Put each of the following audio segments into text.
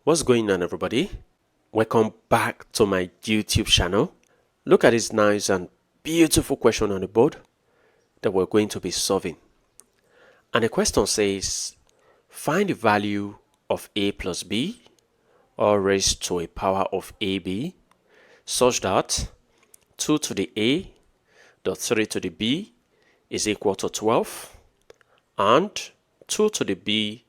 What's going on, everybody? Welcome back to my YouTube channel. Look at this nice and beautiful question on the board that we're going to be solving. And the question says, find the value of a plus b, all raised to a power of ab, such that 2 to the a dot 3 to the b is equal to 12, and 2 to the b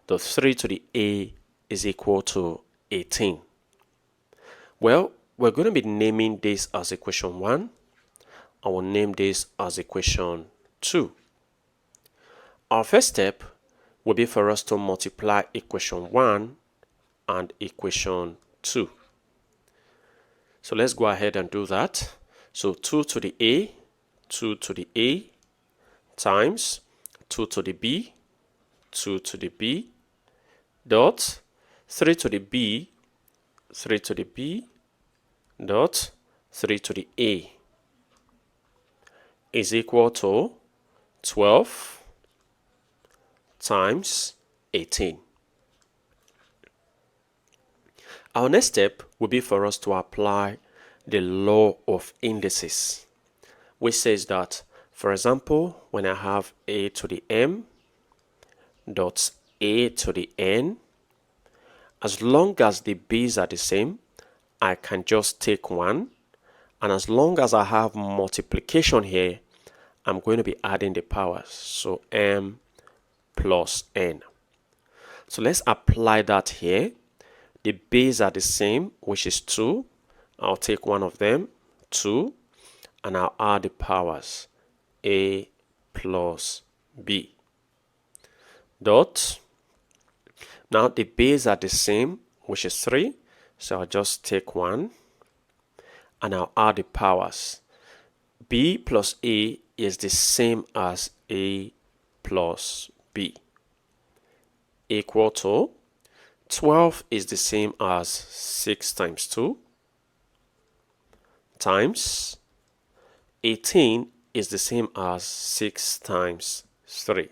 dot 3 to the a is equal to 18. Well, we're going to be naming this as equation 1. I will name this as equation 2. Our first step will be for us to multiply equation 1 and equation 2. So let's go ahead and do that. So 2 to the a, 2 to the a, times 2 to the b, 2 to the b, dot 3 to the b, 3 to the b, dot 3 to the a is equal to 12 times 18. Our next step will be for us to apply the law of indices, which says that, for example, when I have a to the m dot a to the n, as long as the b's are the same, I can just take 1, and as long as I have multiplication here, I'm going to be adding the powers, so m plus n. So let's apply that here. The b's are the same, which is 2. I'll take one of them, 2, and I'll add the powers, a plus b. Dot. Now the b's are the same, which is 3. So I'll just take 1, and I'll add the powers. B plus a is the same as a plus b, equal to 12 is the same as 6 times 2, times 18 is the same as 6 times 3.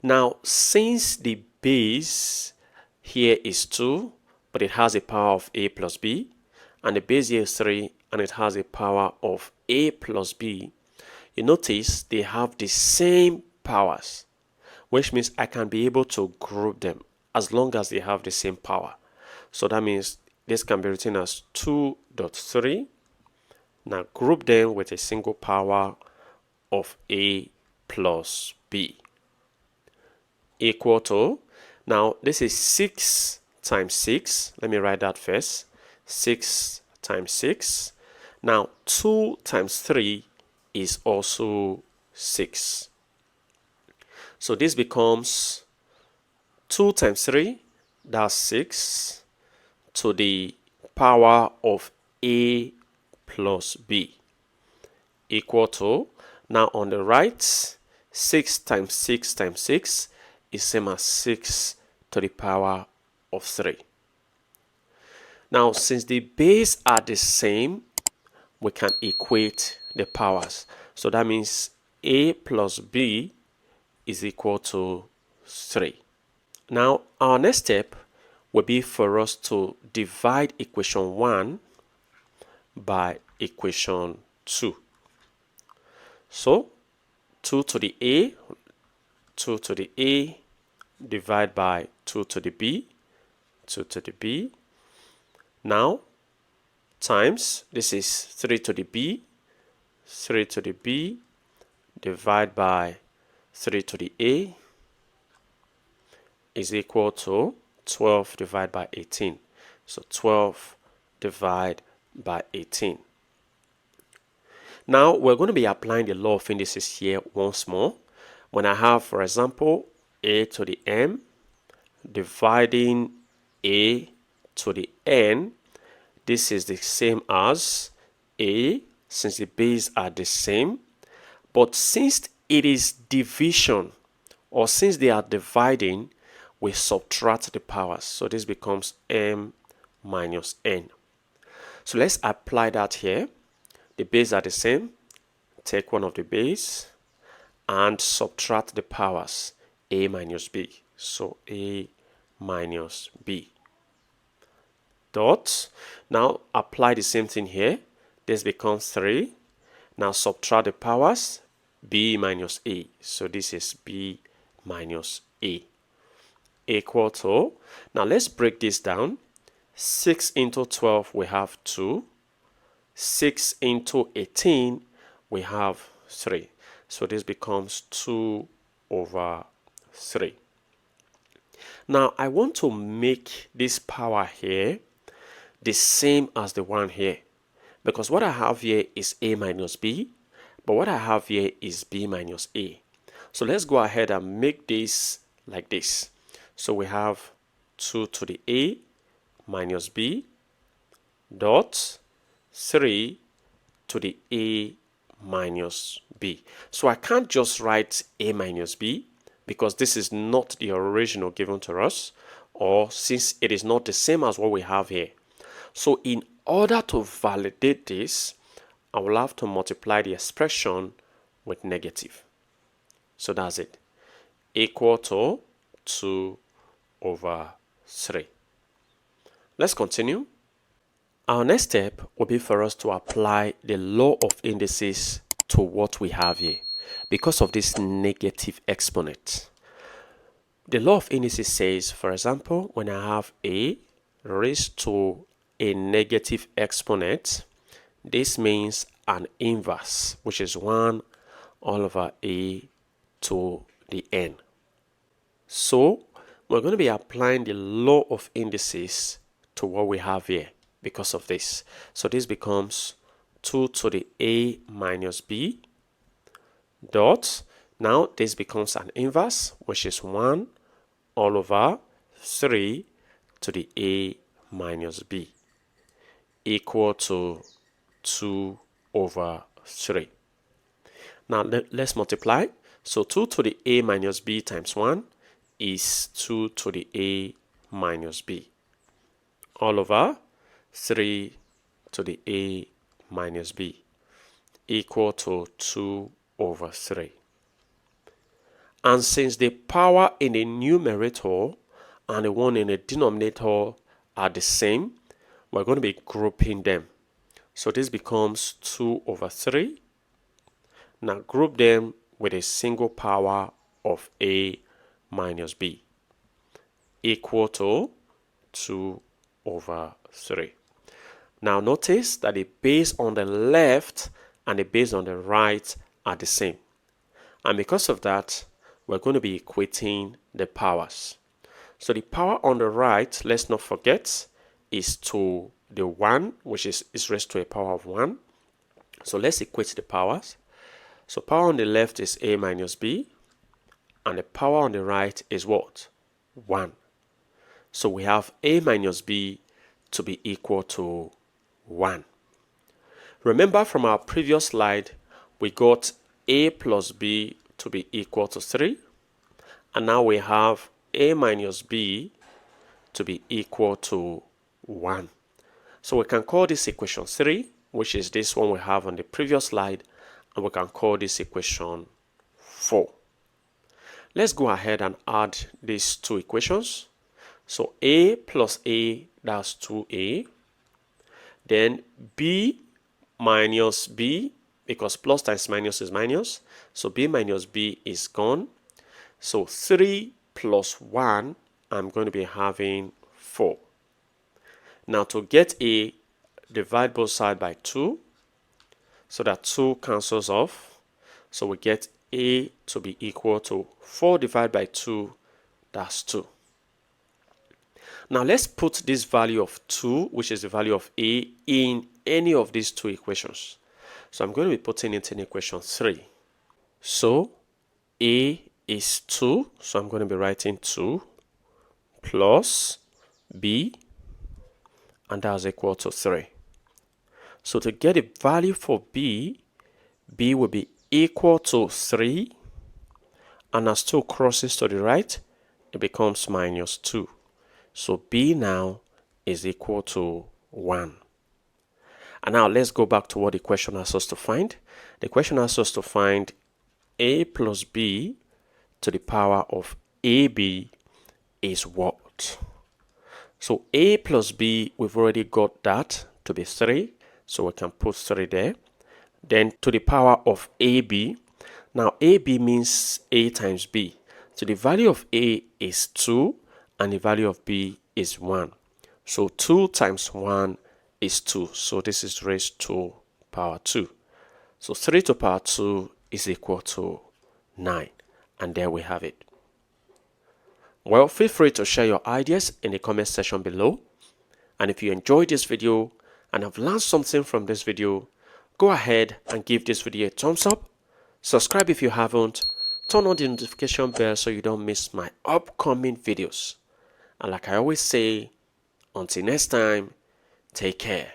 Now, since the base here is 2, but it has a power of a plus b, and the base here is 3, and it has a power of a plus b, you notice they have the same powers, which means I can be able to group them as long as they have the same power. So that means this can be written as 2.3. Now group them with a single power of a plus b, equal to, now this is 6 times 6. Let me write that first. 6 times 6. Now 2 times 3 is also 6. So this becomes 2 times 3, that's 6, to the power of a plus b, equal to, now on the right, 6 times 6 times 6 is same as 6 to the power of 3. Now, since the base are the same, we can equate the powers. So that means a plus b is equal to 3. Now, our next step will be for us to divide equation 1 by equation 2. So, 2 to the a, 2 to the a, divide by 2 to the b, 2 to the b. Now, times, this is 3 to the b, 3 to the b, divide by 3 to the a, is equal to 12 divided by 18. So 12 divided by 18. Now we're going to be applying the law of indices here once more. When I have, for example, a to the m dividing a to the n, this is the same as a, since the base are the same. But since it is division, or since they are dividing, we subtract the powers. So this becomes m minus n. So let's apply that here. The base are the same. Take one of the base and subtract the powers, a minus b. So a minus b. Dot. Now apply the same thing here. This becomes 3. Now subtract the powers, b minus a. So this is b minus a. Equal to, now let's break this down. 6 into 12, we have 2. 6 into 18, we have 3. So this becomes 2 over 3. Now I want to make this power here the same as the one here, because what I have here is a minus b, but what I have here is b minus a. So let's go ahead and make this like this. So we have 2 to the a minus b dot 3 to the a minus b. So I can't just write a minus b because this is not the original given to us, or since it is not the same as what we have here. So in order to validate this, I will have to multiply the expression with negative. So that's it. Equal to 2 over 3. Let's continue. Our next step will be for us to apply the law of indices to what we have here because of this negative exponent. The law of indices says, for example, when I have a raised to a negative exponent, this means an inverse, which is 1 all over a to the n. So we're going to be applying the law of indices to what we have here because of this. So this becomes 2 to the a minus b dot. Now this becomes an inverse, which is 1 all over 3 to the a minus b equal to 2 over 3. Now let's multiply. So 2 to the a minus b times 1 is 2 to the a minus b all over 3 to the a minus b equal to 2 over 3. And since the power in the numerator and the one in the denominator are the same, we're going to be grouping them. So this becomes 2 over 3. Now group them with a single power of a minus b equal to 2 over 3. Now notice that the base on the left and the base on the right are the same. And because of that, we're going to be equating the powers. So the power on the right, let's not forget, is to the 1, which is raised to a power of 1. So let's equate the powers. So power on the left is a minus b, and the power on the right is what? 1. So we have a minus b to be equal to 1. Remember from our previous slide, we got a plus b to be equal to 3. And now we have a minus b to be equal to 1. So we can call this equation 3, which is this one we have on the previous slide, and we can call this equation 4. Let's go ahead and add these two equations. So a plus a, that's 2a. Then b minus b, because plus times minus is minus. So b minus b is gone. So 3 plus 1, I'm going to be having 4. Now to get a, divide both sides by 2. So that 2 cancels off. So we get a to be equal to 4 divided by 2, that's 2. Now let's put this value of 2, which is the value of a, in any of these two equations. So I'm going to be putting it in equation 3. So a is 2, so I'm going to be writing 2 plus b, and that's equal to 3. So to get a value for b, b will be equal to 3, and as 2 crosses to the right, it becomes minus 2. So b now is equal to 1. And now let's go back to what the question asks us to find. The question asks us to find a plus b to the power of ab is what? out. So a plus b, we've already got that to be 3. So we can put 3 there. Then to the power of ab. Now ab means a times b. So the value of a is 2 and the value of b is 1. So 2 times 1 is 2. So this is raised to power 2. So 3 to power 2 is equal to 9. And there we have it. Well, feel free to share your ideas in the comment section below. And if you enjoyed this video and have learned something from this video, go ahead and give this video a thumbs up. Subscribe if you haven't. Turn on the notification bell so you don't miss my upcoming videos. And like I always say, until next time, take care.